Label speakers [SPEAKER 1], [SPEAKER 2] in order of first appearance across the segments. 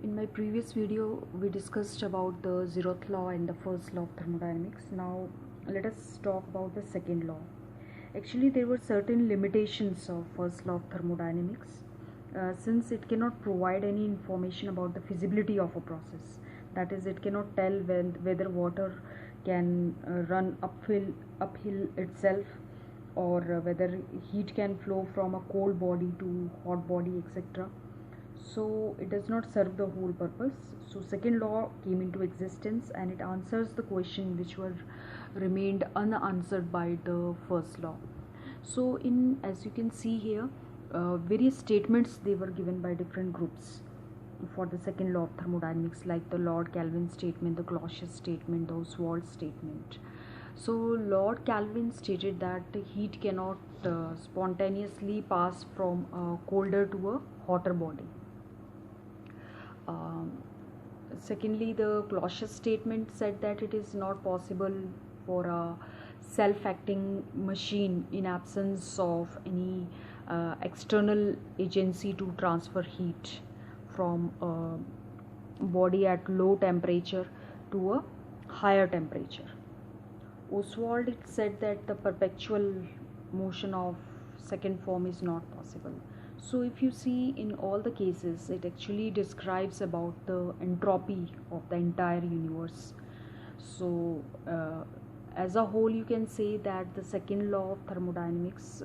[SPEAKER 1] In my previous video, we discussed about the zeroth law and the first law of thermodynamics. Now, let us talk about the second law. Actually, there were certain limitations of first law of thermodynamics, since it cannot provide any information about the feasibility of a process. That is, it cannot tell whether water can run uphill itself, or whether heat can flow from a cold body to hot body, etc. So it does not serve the whole purpose. So second law came into existence and it answers the question which were remained unanswered by the first law. So in, as you can see here, various statements they were given by different groups for the second law of thermodynamics, like the Lord Kelvin statement, the Clausius statement, the Ostwald statement. So Lord Kelvin stated that heat cannot spontaneously pass from a colder to a hotter body. Secondly, the Clausius statement said that it is not possible for a self-acting machine, in absence of any external agency, to transfer heat from a body at low temperature to a higher temperature. Ostwald said that the perpetual motion of second form is not possible. So if you see, in all the cases, it actually describes about the entropy of the entire universe. So as a whole, you can say that the second law of thermodynamics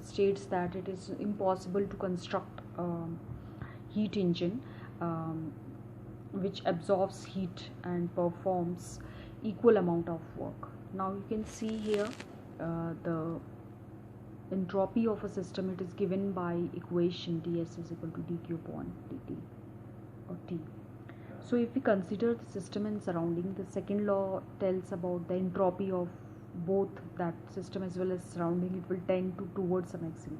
[SPEAKER 1] states that it is impossible to construct a heat engine which absorbs heat and performs equal amount of work. Now you can see here the entropy of a system. It is given by equation ds is equal to dq upon dt, or T. So if we consider the system and surrounding, the second law tells about the entropy of both that system as well as surrounding. It will tend towards a maximum.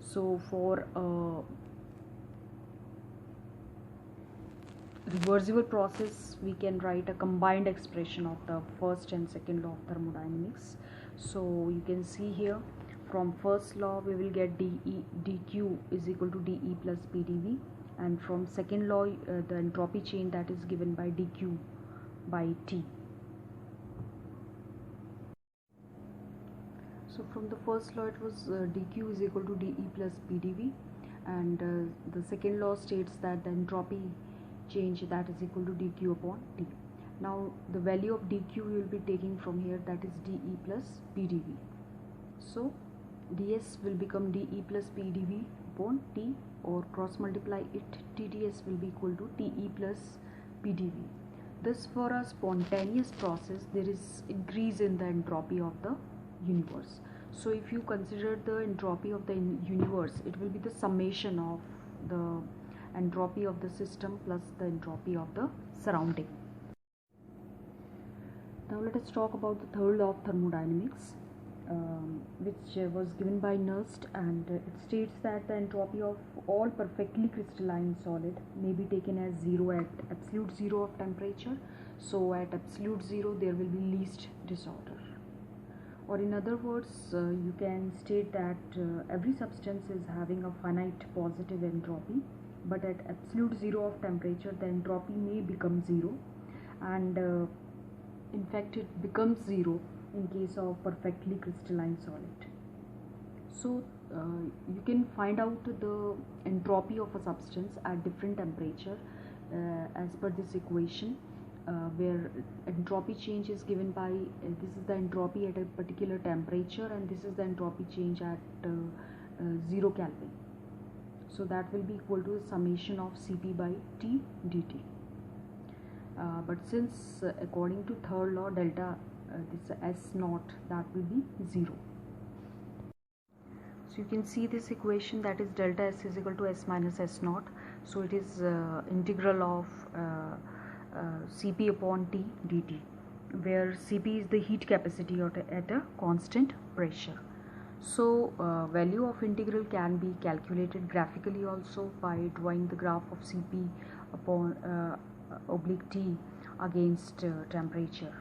[SPEAKER 1] So for a reversible process, we can write a combined expression of the first and second law of thermodynamics. So you can see here, from first law we will get dq is equal to dE plus pdV, and from second law the entropy change that is given by dq by T. So from the first law it was dq is equal to dE plus pdV, and the second law states that the entropy change that is equal to dq upon T. Now the value of dq we will be taking from here, that is dE plus pdV. So ds will become dE plus pdV upon T, or cross multiply it, TdS will be equal to dE plus pdV. Thus for a spontaneous process there is increase in the entropy of the universe. So if you consider the entropy of the universe, it will be the summation of the entropy of the system plus the entropy of the surrounding. Now let us talk about the third law of thermodynamics, which was given by Nernst, and it states that the entropy of all perfectly crystalline solid may be taken as zero at absolute zero of temperature. So at absolute zero there will be least disorder, or in other words you can state that every substance is having a finite positive entropy, but at absolute zero of temperature the entropy may become zero, and in fact it becomes zero in case of perfectly crystalline solid. So you can find out the entropy of a substance at different temperature as per this equation, where entropy change is given by this is the entropy at a particular temperature, and this is the entropy change at 0 Kelvin. So that will be equal to the summation of Cp by T dt. But since according to third law, delta this S naught, that will be 0. So you can see this equation, that is delta S is equal to S minus S naught. So it is integral of Cp upon T dt, where Cp is the heat capacity at a constant pressure. So value of integral can be calculated graphically also by drawing the graph of Cp upon oblique T against temperature.